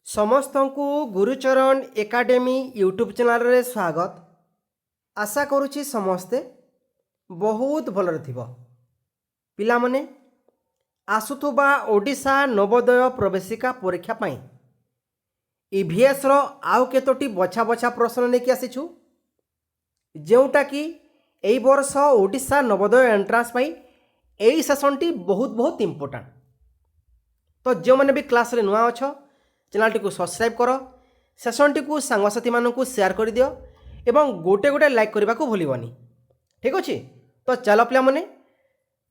ସମସ୍ତଙ୍କୁ Gurucharan academy YouTube ଚ୍ୟାନେଲରେ ସ୍ୱାଗତ। ଆଶା କରୁଛି ସମସ୍ତେ ବହୁତ ଭଲରେ ଥିବ। ପିଲାମାନେ ଆସୁଥିବା ଓଡ଼ିଶା ନବୋଦୟ ପ୍ରବେଶିକା ପରୀକ୍ଷା ପାଇଁ ଇଭିଏସ୍ର ଆଉ କେତୋଟି ବଛା ବଛା ପ୍ରଶ୍ନ ନେଇକି ଆସିଛୁ, ଯେଉଁଟାକି ଏହି ବର୍ଷ ଓଡ଼ିଶା ନବୋଦୟ ଏଣ୍ଟ୍ରାନ୍ସ ପାଇଁ ଏହି ସେସନ୍ଟି ବହୁତ ଇମ୍ପୋର୍ଟାଣ୍ଟ। ତ ଯେଉଁମାନେ ବି କ୍ଲାସ୍ରେ ନୂଆ ଅଛ ଚ୍ୟାନେଲଟିକୁ ସବସ୍କ୍ରାଇବ୍ କର, ସେସନ୍ଟିକୁ ସାଙ୍ଗସାଥୀମାନଙ୍କୁ ସେୟାର କରିଦିଅ ଏବଂ ଗୋଟେ ଲାଇକ୍ କରିବାକୁ ଭୁଲିବନି। ଠିକ୍ ଅଛି, ତ ଚାଲ ପିଲାମାନେ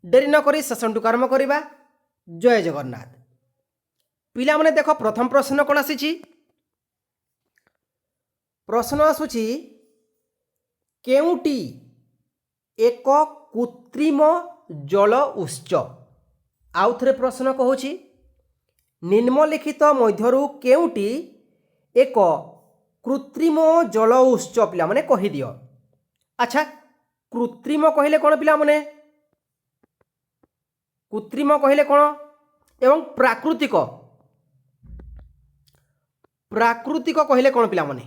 ଡେରି ନ କରି ସେସନ୍ଟିକୁ ଆରମ୍ଭ କରିବା। ଜୟ ଜଗନ୍ନାଥ। ପିଲାମାନେ ଦେଖ, ପ୍ରଥମ ପ୍ରଶ୍ନ କ'ଣ ଆସିଛି? ପ୍ରଶ୍ନ ଆସୁଛି, କେଉଁଟି ଏକ କୃତ୍ରିମ ଜଳ ଉତ୍ସ? ଆଉ ଥରେ ପ୍ରଶ୍ନ କହୁଛି, ନିମ୍ନଲିଖିତ ମଧ୍ୟରୁ କେଉଁଟି ଏକ କୃତ୍ରିମ ଜଳ ଉତ୍ସ? ପିଲାମାନେ କହିଦିଅ। ଆଚ୍ଛା, କୃତ୍ରିମ କହିଲେ କ'ଣ ପିଲାମାନେ? କୃତ୍ରିମ କହିଲେ କ'ଣ ଏବଂ ପ୍ରାକୃତିକ କହିଲେ କ'ଣ ପିଲାମାନେ?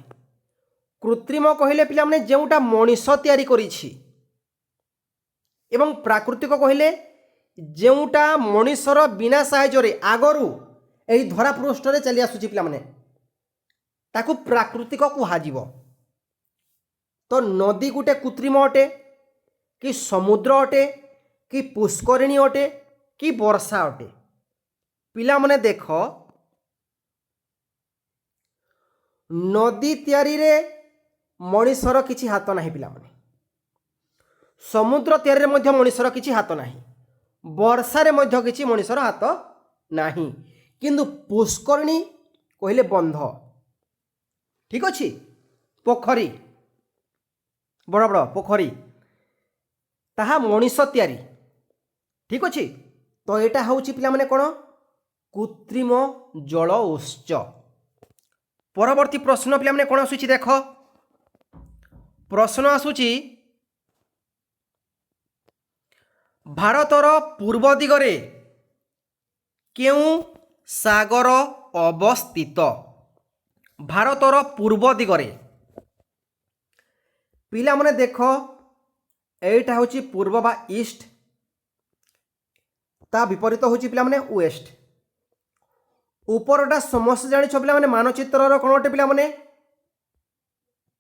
କୃତ୍ରିମ କହିଲେ ପିଲାମାନେ ଯେଉଁଟା ମଣିଷ ତିଆରି କରିଛି, ଏବଂ ପ୍ରାକୃତିକ କହିଲେ ଯେଉଁଟା ମଣିଷର ବିନା ସାହାଯ୍ୟରେ ଆଗରୁ ଏହି ଧରା ପୃଷ୍ଠରେ ଚାଲି ଆସୁଛି ପିଲାମାନେ, ତାକୁ ପ୍ରାକୃତିକ କୁହାଯିବ। ତ ନଦୀ ଗୋଟେ କୃତ୍ରିମ ଅଟେ କି ସମୁଦ୍ର ଅଟେ କି ପୁଷ୍କରିଣୀ ଅଟେ କି ବର୍ଷା ଅଟେ? ପିଲାମାନେ ଦେଖ, ନଦୀ ତିଆରିରେ ମଣିଷର କିଛି ହାତ ନାହିଁ ପିଲାମାନେ, ସମୁଦ୍ର ତିଆରିରେ ମଧ୍ୟ ମଣିଷର କିଛି ହାତ ନାହିଁ, ବର୍ଷାରେ ମଧ୍ୟ କିଛି ମଣିଷର ହାତ ନାହିଁ, କିନ୍ତୁ ପୁଷ୍କରିଣୀ କହିଲେ ବନ୍ଧ, ଠିକ୍ ଅଛି, ପୋଖରୀ, ବଡ଼ ବଡ଼ ପୋଖରୀ, ତାହା ମଣିଷ ତିଆରି। ଠିକ୍ ଅଛି, ତ ଏଇଟା ହେଉଛି ପିଲାମାନେ କ'ଣ? କୃତ୍ରିମ ଜଳ ଉତ୍ସ। ପରବର୍ତ୍ତୀ ପ୍ରଶ୍ନ ପିଲାମାନେ କ'ଣ ଆସୁଛି? ଦେଖ, ପ୍ରଶ୍ନ ଆସୁଛି, ଭାରତର ପୂର୍ବ ଦିଗରେ କେଉଁ ସାଗର ଅବସ୍ଥିତ? ଭାରତର ପୂର୍ବ ଦିଗରେ ପିଲାମାନେ ଦେଖ, ଏଇଟା ହେଉଛି ପୂର୍ବ ବା ଇଷ୍ଟ, ତା ବିପରୀତ ହେଉଛି ପିଲାମାନେ ୱେଷ୍ଟ। ଉପରଟା ସମସ୍ତେ ଜାଣିଛ ପିଲାମାନେ ମାନଚିତ୍ରର କ'ଣ ଅଟେ ପିଲାମାନେ?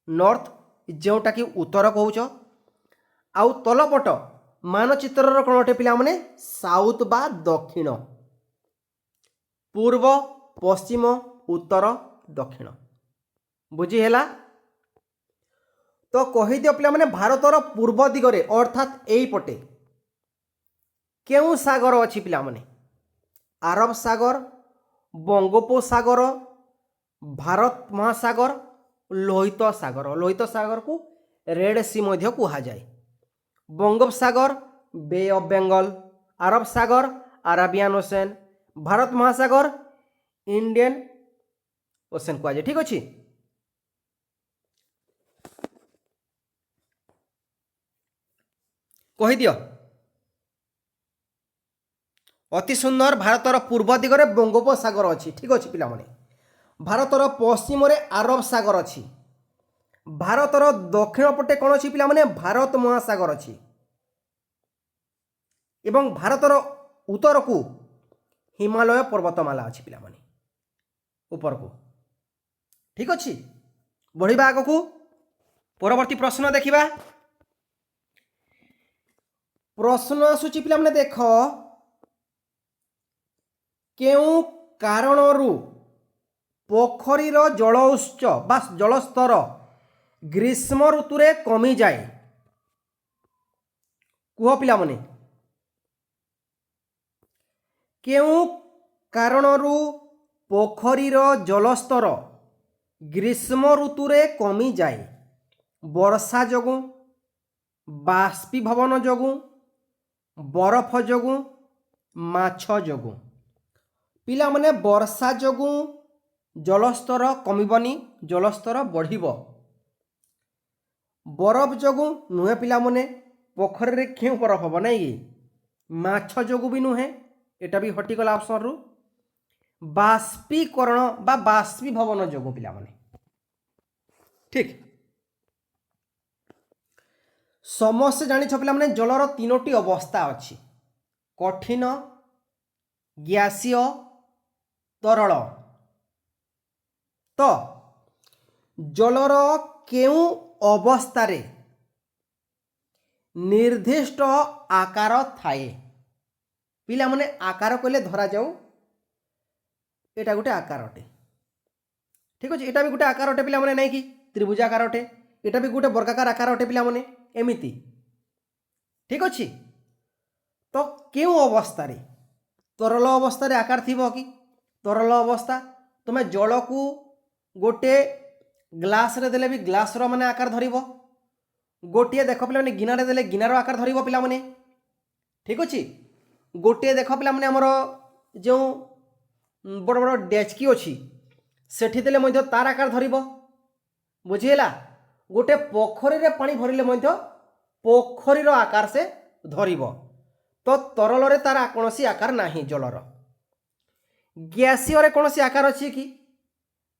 ନର୍ଥ, ଯେଉଁଟାକି ଉତ୍ତର କହୁଛ, ଆଉ ତଳପଟ ମାନଚିତ୍ରର କ'ଣ ଅଟେ ପିଲାମାନେ? ସାଉଥ ବା ଦକ୍ଷିଣ। ପୂର୍ବ, ପଶ୍ଚିମ, ଉତ୍ତର, ଦକ୍ଷିଣ। ବୁଝି ହେଲା? ତ କହିଦିଅ ପିଲାମାନେ, ଭାରତର ପୂର୍ବ ଦିଗରେ ଅର୍ଥାତ୍ ଏଇପଟେ କେଉଁ ସାଗର ଅଛି ପିଲାମାନେ? ଆରବ ସାଗର, ବଙ୍ଗୋପସାଗର, ଭାରତ ମହାସାଗର, ଲୋହିତ ସାଗର। ଲୋହିତ ସାଗରକୁ ରେଡ୍ ସି ମଧ୍ୟ କୁହାଯାଏ। ବଙ୍ଗୋପସାଗର, ବେ ଅଫ୍ ବେଙ୍ଗଲ, ଆରବ ସାଗର, ଆରାବିଆନ୍ ଓସେନ୍, ଭାରତ ମହାସାଗର, ଇଣ୍ଡିଆନ୍ ଓସେନ୍ କୁହାଯାଏ। ଠିକ୍ ଅଛି, କହିଦିଅ। ଅତି ସୁନ୍ଦର। ଭାରତର ପୂର୍ବ ଦିଗରେ ବଙ୍ଗୋପସାଗର ଅଛି। ଠିକ୍ ଅଛି ପିଲାମାନେ, ଭାରତର ପଶ୍ଚିମରେ ଆରବ ସାଗର ଅଛି, ଭାରତର ଦକ୍ଷିଣ ପଟେ କ'ଣ ଅଛି ପିଲାମାନେ? ଭାରତ ମହାସାଗର ଅଛି, ଏବଂ ଭାରତର ଉତ୍ତରକୁ ହିମାଳୟ ପର୍ବତମାଳା ଅଛି ପିଲାମାନେ, ଉପରକୁ। ଠିକ୍ ଅଛି, ବଢ଼ିବା ଆଗକୁ। ପରବର୍ତ୍ତୀ ପ୍ରଶ୍ନ ଦେଖିବା। ପ୍ରଶ୍ନ ଆସୁଛି ପିଲାମାନେ ଦେଖ, କେଉଁ କାରଣରୁ ପୋଖରୀର ଜଳ ଉତ୍ସ ବା ଜଳସ୍ତର ଗ୍ରୀଷ୍ମ ଋତୁରେ କମିଯାଏ? କୁହ ପିଲାମାନେ, କେଉଁ କାରଣରୁ ପୋଖରୀର ଜଳସ୍ତର ଗ୍ରୀଷ୍ମ ଋତୁରେ କମିଯାଏ? ବର୍ଷା ଯୋଗୁଁ, ବାଷ୍ପୀଭବନ ଯୋଗୁଁ, ବରଫ ଯୋଗୁଁ, ମାଛ ଯୋଗୁଁ? ପିଲାମାନେ, ବର୍ଷା ଯୋଗୁଁ ଜଳସ୍ତର କମିବନି, ଜଳସ୍ତର ବଢ଼ିବ। ବରଫ ଯୋଗୁଁ ନୁହେଁ ପିଲାମାନେ, ପୋଖରୀରେ କେଉଁ ବରଫ ହେବ ନାଇଁ କି? ମାଛ ଯୋଗୁଁ ବି ନୁହେଁ, ଏଟା ବି ହଟିଗଲା ଅପସନ୍ରୁ। बाष्पीकरण बा बाष्पीभवन जोगु पिलामने ठीक समस्त जानिछ पिलामने जलर तीनोटी अवस्था अछि कठिन ग्यासीय तरल तो जलर केउ अवस्था निर्दिष्ट आकार थाए पिला माने आकार कहले धरा जाऊ एटा गोटे आकार अटे ठीक अछि एटा भी गोटे आकार अटे पिला माने नै कि त्रिभुजाकार अटे एटा भी गोटे वर्गाकार आकार अटे पिला माने एमिति ठीक अछि तो केउ अवस्था रे तरल अवस्था रे आकार थिबो कि तरल अवस्था तुमे जल को गोटे ग्लास रे देले भी ग्लास रो माने आकार धरिबो गोटे देख पिला माने गिनारे देले गिनार आकार धरिबो पिला माने ठीक अछि गोटे देख पिला माने हमर जो बड़ बड़ डेचकी अछि सेठी देले मध्य तार आकार धरिबो बुझिला गोटे पोखरी रे पानी भरिले मध्य पोखरी रो आकार से धरिबो तो तरल रे तार कोनोसी आकार नाही जलर ग्यासीय रे कोनोसी आकार अछि कि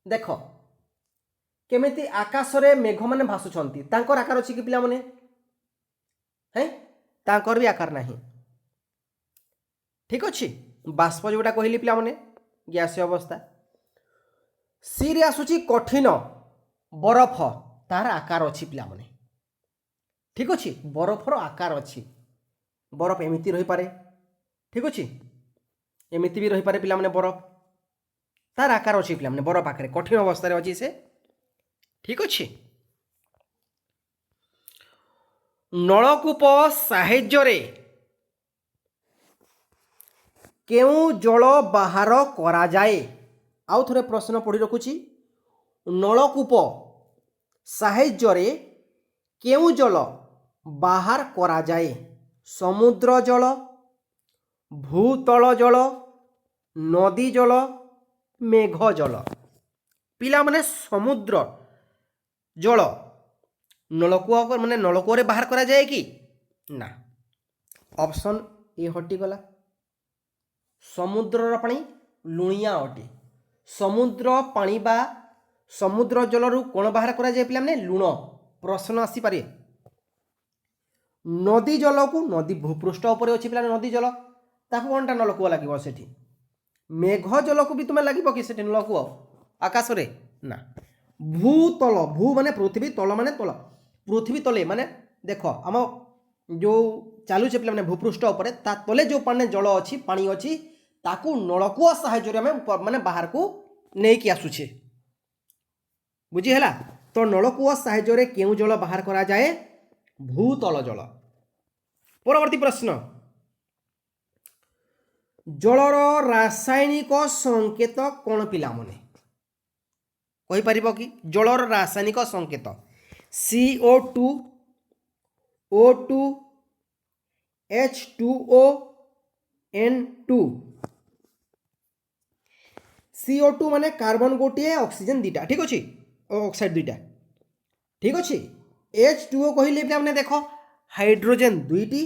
देखो केमिति आकाश रे मेघ माने भासुछंती तांकर आकार अछि कि पिला माने हैं तांकर भी आकार नाही ठीक अछि बाष्प जोटा कहली पिला माने ग्यासीय अवस्था सी रे आसुची कठिन बरफ तार आकार अछि पिला माने ठीक अछि बरफर आकार अछि बरफ एमिति रही पारे ठीक अछि एमिति भी रही पारे पिला माने बरफ तार आकार अछि पिला माने बरफ आकार कठिन अवस्था रे अछि से ठीक अछि नलकूप साहाय्य रे केउ जल बाहर करा जाए आउ थोड़े प्रश्न पढ़ी रखुची नलकूप साहाय्य रे केउ जल बाहर करा जाए समुद्र जल भूतल जल नदी जल मेघ जल पिला माने समुद्र जल नलकूप माने नलकूप रे बाहर करा जाए कि ना ऑप्शन ए हटी गला समुद्र पानी लुणिया अटे समुद्र पानी बा समुद्र जलरू कोण बाहर करा जाए पिला माने लुण प्रश्न आसी पारे नदी जल को नदी भूपृष्ठ ऊपर अछि पिला नदी जल ताकू कोनटा नलकूप लागिबो सेठी मेघ जल को भी तुमे लागिबो कि सेठी नलकूप आकाश रे ना भूतल भू माने पृथ्वी तल माने तल पृथ्वी तले माने देख आम जो चालू पिला माने भूपृष्ठ ऊपर ता तले जो पानी जल अछि पानी अछि ताकू नलकूप साहाय्य रे माने बाहर को नै कि आसुछे बुझी हैला तो नलकूप साहाय्य रे केउ जल बाहर करा जाए भूतल जल परवर्ती प्रश्न जलर रासायनिक संकेत कोन पिला माने कहि परिबो कि जलर रासायनिक संकेत CO2 O2 H2O N2 CO2 माने कार्बन गोटे ऑक्सीजन दुटा ठीक अछि ऑक्साइड दुटा ठीक अछि H2O कहिले पिला माने देखो हाइड्रोजन दुईटी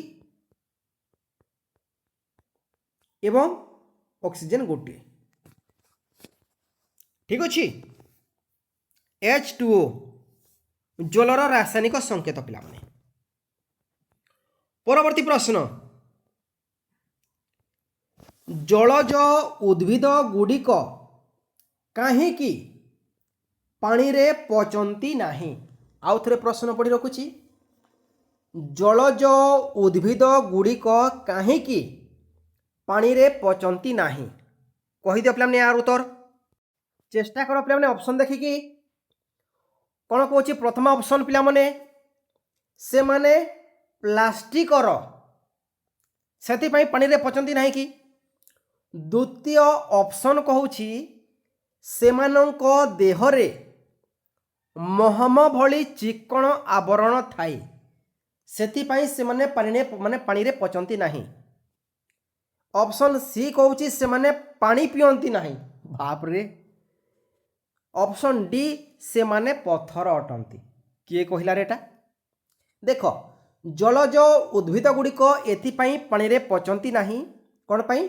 एवं ऑक्सीजन गोटे ठीक अछि H2O जलर रासायनिक संकेत पिला माने परवर्ती प्रश्न जलज उद्भिद गुड़िक काहींकि पानी रे पचंती नाही आउ थरे प्रश्न पढ़ी रखुची जलज उद्भिद गुड़िक काहींकि पानी रे पचंती नाही कहि दियो पिला माने यार उत्तर चेष्टा करो पिला माने ऑप्शन देखिकी कौन कहूँ प्रथम ऑप्शन पिला माने से माने प्लास्टिक से पानी रे पचंती नहीं कि द्वितीय ऑप्शन कहूँ से देहरे महम भली चिकण आवरण थाई से माने पानी रे पचंती नहीं ऑप्शन सी कहूँ से माने पानी पियंती नहीं बाप रे ऑप्शन डी से माने पत्थर अटंती किए कहला रेटा देख जलज उद्भिद गुड़िक एथि पानी रे पचंती नहीं कौन पाई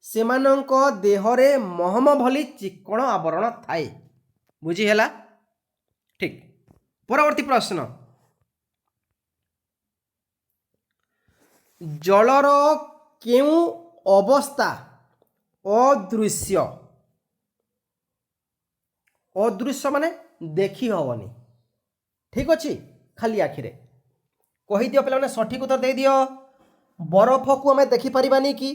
ସେମାନଙ୍କ ଦେହରେ ମହମ ଭଳି ଚିକ୍କଣ ଆବରଣ ଥାଏ। ବୁଝିହେଲା? ଠିକ୍। ପରବର୍ତ୍ତୀ ପ୍ରଶ୍ନ, ଜଳର କେଉଁ ଅବସ୍ଥା ଅଦୃଶ୍ୟ? ଅଦୃଶ୍ୟ ମାନେ ଦେଖି ହେବନି। ଠିକ୍ ଅଛି, ଖାଲି ଆଖିରେ। କହିଦିଅ ପିଲାମାନେ, ସଠିକ୍ ଉତ୍ତର ଦେଇଦିଅ। ବରଫକୁ ଆମେ ଦେଖିପାରିବାନି କି?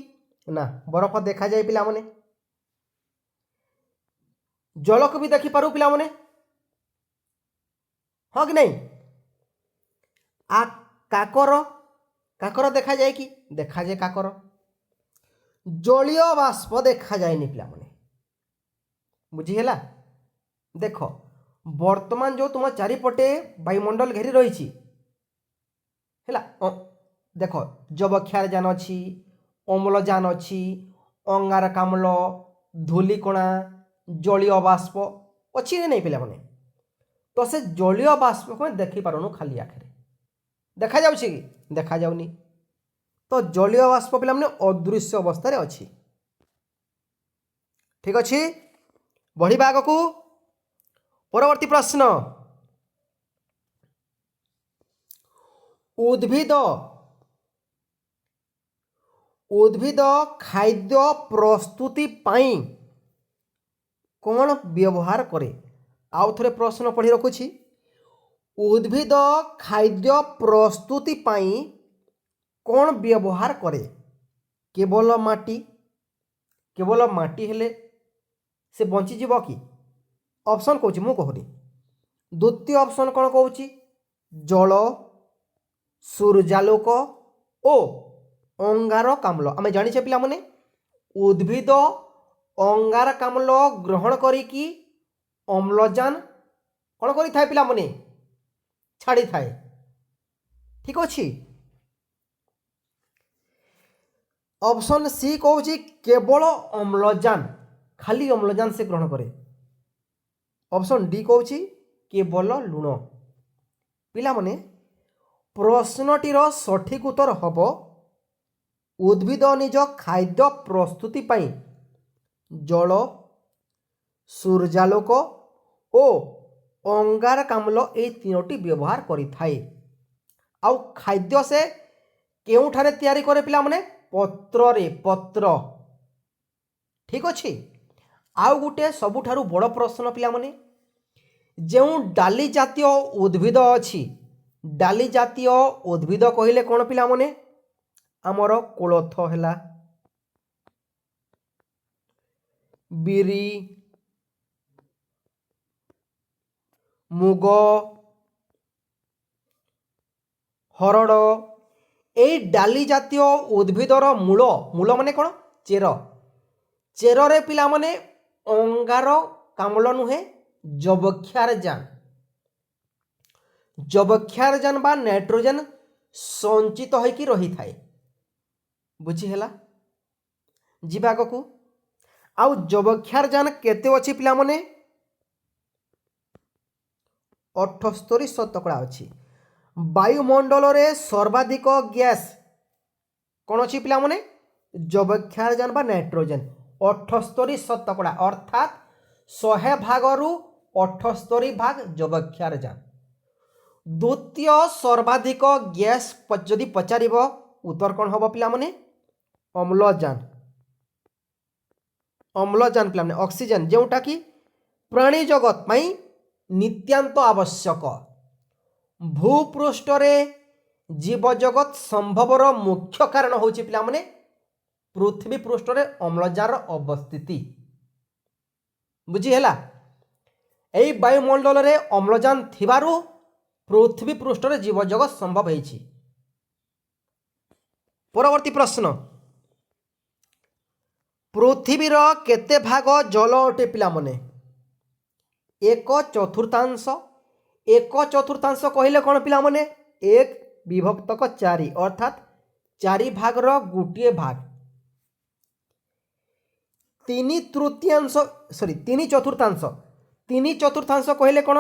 ନା, ବରଫ ଦେଖାଯାଏ ପିଲାମାନେ। ଜଳକୁ ବି ଦେଖିପାରୁ ପିଲାମାନେ, ହଁ କି ନାହିଁ? କାକର, କାକର ଦେଖାଯାଏ କି? ଦେଖାଯାଏ କାକର। ଜଳୀୟ ବାଷ୍ପ ଦେଖାଯାଏନି ପିଲାମାନେ। ବୁଝିହେଲା? ଦେଖ, ବର୍ତ୍ତମାନ ଯେଉଁ ତୁମ ଚାରିପଟେ ବାୟୁମଣ୍ଡଳ ଘେରି ରହିଛି ହେଲା, ଦେଖ ଯବକ୍ଷାରଯାନ ଅଛି, ଅମ୍ଳଜାନ ଅଛି, ଅଙ୍ଗାରକାମ୍ଳ, ଧୂଳିକଣା, ଜଳୀୟ ବାଷ୍ପ ଅଛି ନା ନାହିଁ ପିଲାମାନେ? ତ ସେ ଜଳୀୟ ବାଷ୍ପକୁ ଆମେ ଦେଖିପାରୁନୁ ଖାଲି ଆଖିରେ। ଦେଖାଯାଉଛି କି? ଦେଖାଯାଉନି। ତ ଜଳୀୟ ବାଷ୍ପ ପିଲାମାନେ ଅଦୃଶ୍ୟ ଅବସ୍ଥାରେ ଅଛି। ଠିକ୍ ଅଛି, ବଢ଼ିବା ଆଗକୁ। ପରବର୍ତ୍ତୀ ପ୍ରଶ୍ନ, ଉଦ୍ଭିଦ ଖାଦ୍ୟ ପ୍ରସ୍ତୁତି ପାଇଁ କ'ଣ ବ୍ୟବହାର କରେ? ଆଉ ଥରେ ପ୍ରଶ୍ନ ପଢ଼ି ରଖୁଛି। ଉଦ୍ଭିଦ ଖାଦ୍ୟ ପ୍ରସ୍ତୁତି ପାଇଁ କ'ଣ ବ୍ୟବହାର କରେ? କେବଳ ମାଟି? କେବଳ ମାଟି ହେଲେ ସେ ବଞ୍ଚିଯିବ କି? ଅପସନ୍ କହୁଛି, ମୁଁ କହୁନି। ଦ୍ୱିତୀୟ ଅପସନ୍ କ'ଣ କହୁଛି? ଜଳ, ସୂର୍ଯ୍ୟାଲୋକ ଓ ଅଙ୍ଗାରକାମ୍ଳ। ଆମେ ଜାଣିଛେ ପିଲାମାନେ, ଉଦ୍ଭିଦ ଅଙ୍ଗାରକାମ୍ଳ ଗ୍ରହଣ କରିକି ଅମ୍ଳଜାନ କ'ଣ କରିଥାଏ ପିଲାମାନେ? ଛାଡ଼ିଥାଏ। ଠିକ୍ ଅଛି। ଅପସନ୍ ସି କହୁଛି କେବଳ ଅମ୍ଳଜାନ, ଖାଲି ଅମ୍ଳଜାନ ସେ ଗ୍ରହଣ କରେ। ଅପସନ୍ ଡି କହୁଛି କେବଳ ଲୁଣ। ପିଲାମାନେ, ପ୍ରଶ୍ନଟିର ସଠିକ୍ ଉତ୍ତର ହେବ ଉଦ୍ଭିଦ ନିଜ ଖାଦ୍ୟ ପ୍ରସ୍ତୁତି ପାଇଁ ଜଳ, ସୂର୍ଯ୍ୟାଲୋକ ଓ ଅଙ୍ଗାରକାମ୍ଳ ଏହି ତିନୋଟି ବ୍ୟବହାର କରିଥାଏ। ଆଉ ଖାଦ୍ୟ ସେ କେଉଁଠାରେ ତିଆରି କରେ ପିଲାମାନେ? ପତ୍ରରେ, ପତ୍ର। ଠିକ୍ ଅଛି। ଆଉ ଗୋଟେ ସବୁଠାରୁ ବଡ଼ ପ୍ରଶ୍ନ ପିଲାମାନେ, ଯେଉଁ ଡାଲି ଜାତୀୟ ଉଦ୍ଭିଦ ଅଛି, ଡାଲି ଜାତୀୟ ଉଦ୍ଭିଦ କହିଲେ କ'ଣ ପିଲାମାନେ? ଆମର କୋଳଥ ହେଲା, ବିରି, ମୁଗ, ହରଡ଼। এই ଡାଲି ଜାତୀୟ ଉଦ୍ଭିଦର ମୂଳ ମାନେ କ'ଣ? ଚେର। ଚେରରେ ପିଲାମାନେ ଅଙ୍ଗାରକାମ୍ଳ ନୁହେଁ, ଯବକ୍ଷାରଜାନ ବା ନାଇଟ୍ରୋଜେନ ସଞ୍ଚିତ ହୋଇକି ରହିଥାଏ। ବୁଝିହେଲା? ଯିବା ଆଗକୁ। ଆଉ ଯବକ୍ଷାରଜାନ କେତେ ଅଛି ପିଲାମାନେ? 78% ଅଛି। ବାୟୁମଣ୍ଡଳରେ ସର୍ବାଧିକ ଗ୍ୟାସ୍ କ'ଣ ଅଛି ପିଲାମାନେ? ଯବକ୍ଷାରଜାନ ବା ନାଇଟ୍ରୋଜେନ। 78%, ଅର୍ଥାତ୍ 100 ଭାଗରୁ 78 ଭାଗ ଯବକ୍ଷାରଜାନ। ଦ୍ୱିତୀୟ ସର୍ବାଧିକ ଗ୍ୟାସ୍ ଯଦି ପଚାରିବ, ଉତ୍ତର କ'ଣ ହେବ ପିଲାମାନେ? ଅମ୍ଳଜାନ। ଅମ୍ଳଜାନ ପିଲାମାନେ, ଅକ୍ସିଜେନ, ଯେଉଁଟାକି ପ୍ରାଣୀ ଜଗତ ପାଇଁ ନିତ୍ୟାନ୍ତ ଆବଶ୍ୟକ। ଭୂପୃଷ୍ଠରେ ଜୀବଜଗତ ସମ୍ଭବର ମୁଖ୍ୟ କାରଣ ହେଉଛି ପିଲାମାନେ ପୃଥିବୀ ପୃଷ୍ଠରେ ଅମ୍ଳଜାନର ଅବସ୍ଥିତି। ବୁଝିହେଲା? ଏହି ବାୟୁମଣ୍ଡଳରେ ଅମ୍ଳଜାନ ଥିବାରୁ ପୃଥିବୀ ପୃଷ୍ଠରେ ଜୀବଜଗତ ସମ୍ଭବ ହେଇଛି। ପରବର୍ତ୍ତୀ ପ୍ରଶ୍ନ, ପୃଥିବୀର କେତେ ଭାଗ ଜଳ ଅଟେ ପିଲାମାନେ? 1/4। 1/4 କହିଲେ କ'ଣ ପିଲାମାନେ? 1/4, ଅର୍ଥାତ୍ 4 ଭାଗର ଗୋଟିଏ ଭାଗ। 3/4। 3/4 କହିଲେ କ'ଣ?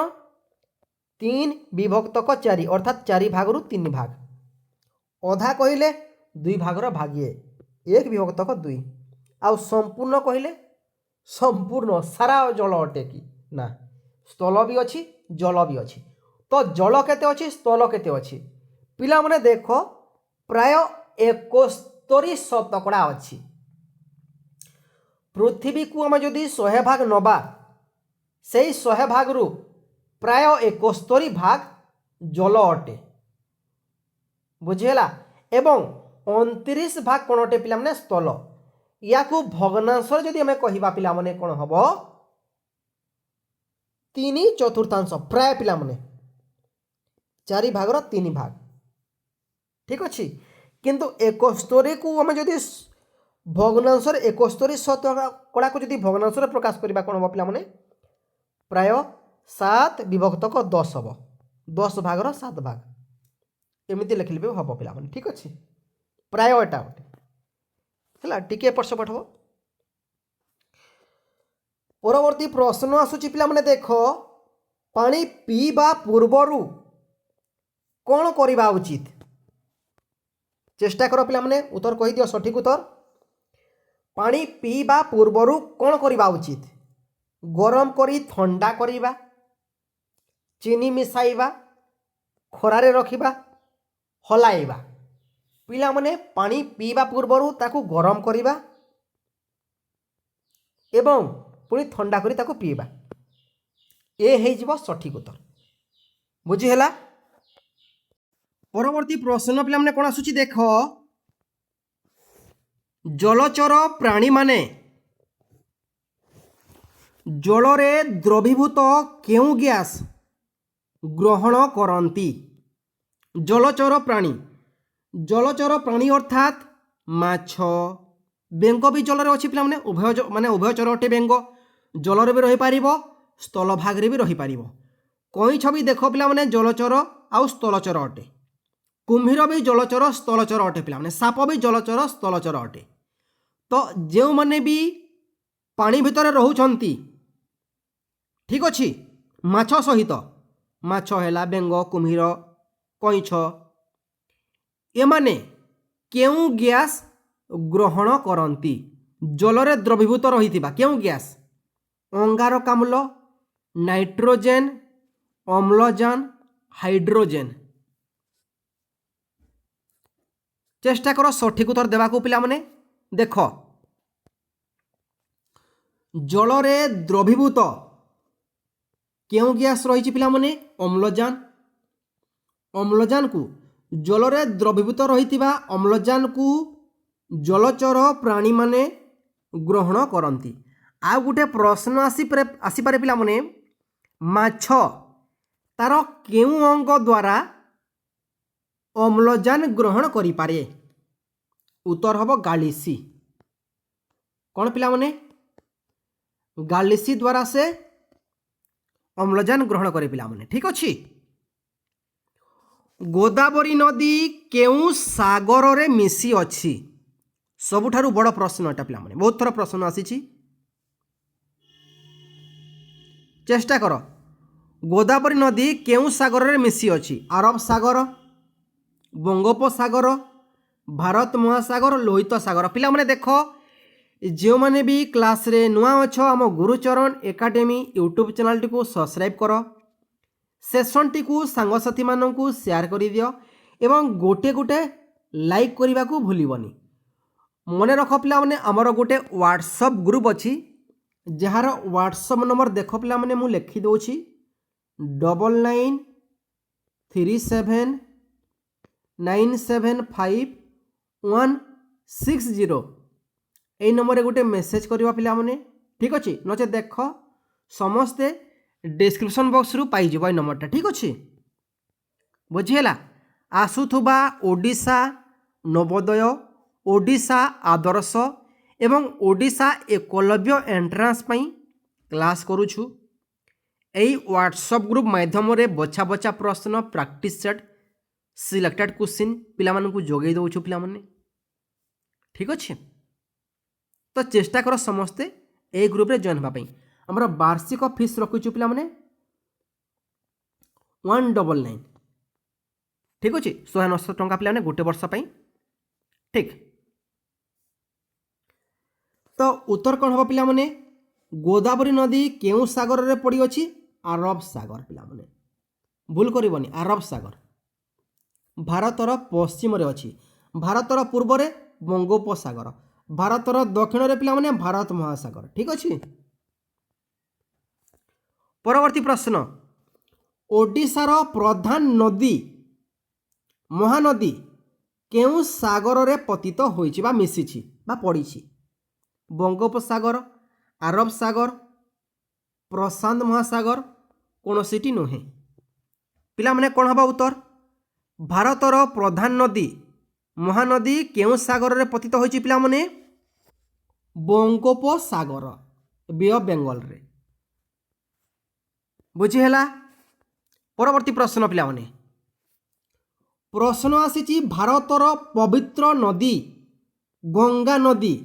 3/4, ଅର୍ଥାତ୍ 4 ଭାଗରୁ 3 ଭାଗ। ଅଧା କହିଲେ 2 ଭାଗର ଭାଗିଏ, 1/2। आउ संपूर्ण कहले संपूर्ण सारा जल अटे कि ना स्थल भी अच्छी जल भी अच्छी तो जल केते अच्छी स्थल केते अच्छी पिला माने देख प्राय 71% अच्छी पृथ्वी को आम जदि 100 भाग नबा से 100 भाग रु प्राय 71 भाग जल अटे बुझीगला एवं 29 भाग कौन अटे पिला माने स्थल या को भग्नांश जदि आम कहवा पिला माने कौन हम 3/4 प्राय पिला माने 4 भागर 3 भाग ठीक अच्छे किंतु 71 को आम जदि भग्नांश 71 को जदि भग्नांश प्रकाश करवा कौन हम पिला माने प्राय 7 विभक्त 10 हम 10 भागर 7 भाग एमती लिखले भी हम पिला माने ठीक अच्छे प्राय एटा गोटे है टिके एपट सेपट हम परवर्ती प्रश्न आसूची पिला माने देख पानी पीवा पूर्वरु कौन करवा उचित चेष्टा कर पिला माने उत्तर कहि दियो सठिक उत्तर पानी पीवा पूर्वरु कौन करवा उचित गरम करी ठंडा करिबा चीनी मिसाइबा खरारे रखिबा हलाइबा पिला माने पानी पीवा पूर्वरु ताकू गरम करिबा एवं पुणी ठंडा करी ताकू पीबा ए हे जीव सठिक उत्तर बुझी हैला परवर्ती प्रश्न पिला माने कोन आसुची देख जलचर प्राणी माने जलरे द्रवीभूत केउ गैस ग्रहण करती जलचर प्राणी अर्थात माछ बेंग भी जलरे अच्छी पिला माने उभयचर अटे बेंग जलरे भी रही पारिबो स्थल भागरे भी रही पारिबो कईछ भी देख पिला माने जलचर आउ स्थलचर अटे कुम्भीर भी जलचर स्थलचर अटे पिला माने साप भी जलचर स्थलचर अटे तो जो माने भी पानी भितर रहुछंती ठीक अच्छी माछ सहित माछ हैला बेंग कुम्भीर कईछ एमाने केउ गैस ग्रहण करती जलरे द्रवीभूत रही केउ गैस अंगारकाम्ल नाइट्रोजेन अम्लजान हाइड्रोजेन चेष्टा कर सठिक उत्तर देवाकू पिला माने देख जलरे द्रवीभूत केउ गैस रही पिला माने अम्लजान अम्लजान को जलरे द्रवीभूत रही अम्लजान को जलचर प्राणी माने ग्रहण करती आ गोटे प्रश्न आसीपारे पिला माने माछ तार केउ अंग द्वारा अम्लजान ग्रहण करि पारे उत्तर हम गालिसी कौन पिला माने गालिसी द्वारा से अम्लजान ग्रहण करे पिला माने ठीक अच्छी गोदावरी नदी केउ सागर रे मिसी अच्छी सबुठारु बड़ प्रश्न एटा पिला माने बहुत थर प्रश्न आसीची चेष्टा कर गोदावरी नदी केउ सागर रे मिसी अच्छी अरब सागर बंगोपसागर भारत महासागर लोहित सागर पिला माने देख जो माने भी क्लास रे नुआ अछ आम गुरुचरण एकाडेमी यूट्यूब चैनल टी को सब्सक्राइब कर सेशन टी को सांगसाथी मानू शेयर कर दियो एवं गोटे गोटे लाइक करने को भूलबनी मन रख पिला माने आमर गोटे व्हाट्सएप ग्रुप अच्छी जार व्हाट्सएप नंबर देख पिला माने मु लिखि दोछि 9937975160 এই नंबर गोटे मेसेज करवा पिला माने ठीक अच्छे नचे देख समस्ते डिस्क्रिप्शन बॉक्स रु पाई जब नंबरटा ठीक अच्छे बुझीगला आसुथुबा ओडिशा नवोदय ओडिशा आदर्श एवं ओडिशा एकलव्य एंट्रांस पई क्लास करूछु एई व्हाट्सएप ग्रुप माध्यम रे बछा बछा प्रश्न प्रैक्टिस सेट सिलेक्टेड क्वेश्चन पिला मानकु जोगै दउछु पिला माने ठीक अच्छे तो चेष्टा कर समस्ते ए ग्रुप रे जॉइन होगा आमर वार्षिक फीस रखुचु पिला माने 199 ठीक अच्छे 190 टंका पिला माने गोटे वर्ष पई ठीक तो उत्तर कौन हम पिलामने गोदावरी नदी केउ सागर रे पड़ी अछि अरब सागर पिलामने भूल करबनी अरब सागर भारतर पश्चिम रे अछि भारतर पूर्व रे बंगोपसागर भारतर दक्षिण रे पिलामने भारत महासागर ठीक अछि। परवर्ती प्रश्न ओडिशार प्रधान नदी महानदी केउ सागर रे पतित होइछि बा मिसिछि बा पड़िछि बंगोपसागर अरब सागर प्रशांत महासागर कोनोसिटी नुहे पिला माने कोन हबा उत्तर भारतर प्रधान नदी महानदी केउ सागर रे पतित होइछि पिला माने बंगोपसागर बे ऑफ बेंगल रे बुझी हैला। परवर्ती प्रश्न पिला माने प्रश्न आसीछि भारतर पवित्र नदी गंगा नदी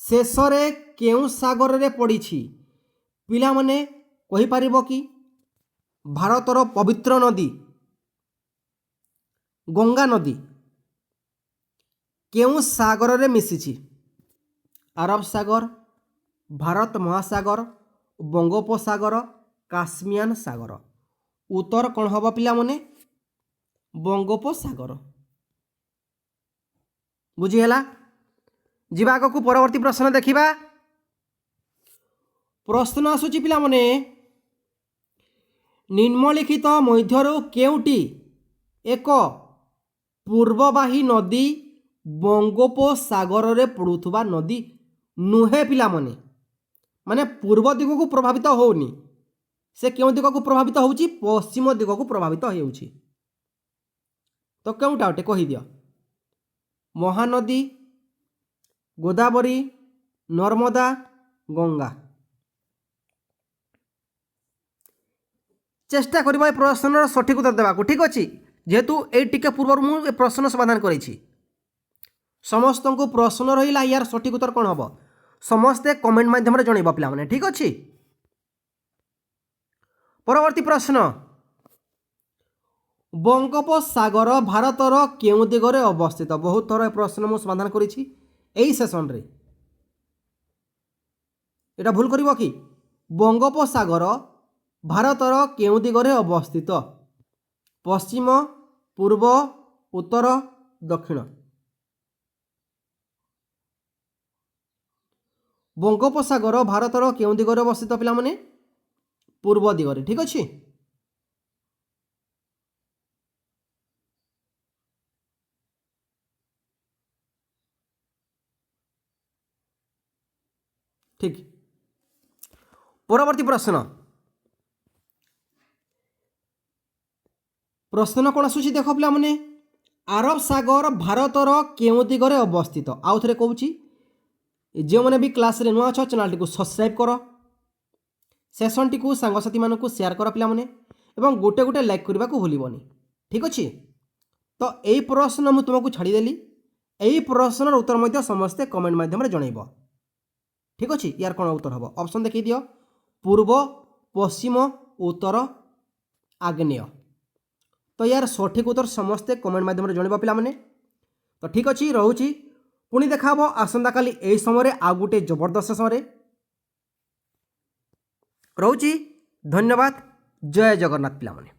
शेष रे केउ सागर रे पड़िछि पिला माने कहि परिबो कि भारतर पवित्र नदी गंगा नदी केउ सागर रे मिसिछि अरब सागर भारत महासागर बंगोपसागर कास्मियान सागर उत्तर कौन हबा पिला माने बंगोपसागर बुझी हैला। जिबा आगकू परवर्ती प्रश्न देखिबा प्रश्न आसुची पिला माने निम्नलिखित मध्यरु केउटी एक पूर्ववाही नदी बंगोपसागर रे पड़ुथुबा नदी नुहे पिला माने माने पूर्व दिग को प्रभावित होउनी से केउ दिग को प्रभावित होउची पश्चिम दिग को प्रभावित हेउची तो केउटा ओटे कहि दियो महानदी गोदावरी नर्मदा गंगा चेष्टा करिबा ए प्रश्नर सठिक उत्तर देबा को ठीक अछि जेहेतु ए टिके पूर्व मु ए प्रश्न समाधान करिछि समस्त को प्रश्न रहिला यार सठिक उत्तर कोन हबो समस्ते कमेंट माध्यम रे जणैबा पिला माने ठीक अछि। परवर्ती प्रश्न बंगोपसागर भारतर केउ दिगरे अवस्थित बहुत थर प्रश्न मु समाधान करिछि एई सेशन रे एटा भूल करिवो कि बंगोपसागर भारतर केउ दिगरे अवस्थित पश्चिम पूर्व उत्तर दक्षिण बंगोपसागर भारतर केउ दिगरे अवस्थित पिला माने पूर्व दिगरे ठीक अछि। ठीक परवर्ती प्रश्न प्रश्न कौन आसुची देख पिला माने अरब सागर भारतर केउ दिगरे अवस्थित आउ थरे कहूची जो मैंने भी क्लास रे नुआ छ चैनल टी सब्सक्राइब कर सेशन टी सांगसाथी मानक शेयर कर पिला माने एवं गोटे गोटे लाइक करने को भूलबनी ठीक अच्छे। तो यही प्रश्न मुझे तुमको छाड़देली यही प्रश्नर उत्तर मध्य समस्ते कमेंट माध्यम जनइब ठीक अच्छे। यार कौन उत्तर हम ऑप्शन देखी दियो पूर्व पश्चिम उत्तर आग्नेय तो यार सठिक उत्तर समस्ते कमेंट माध्यम जनइब पिला माने तो ठीक अच्छे रोची पुणी देखा आसंता काली यही समय आउ गोटे जबरदस्त समय रोची धन्यवाद जय जगन्नाथ पिला माने।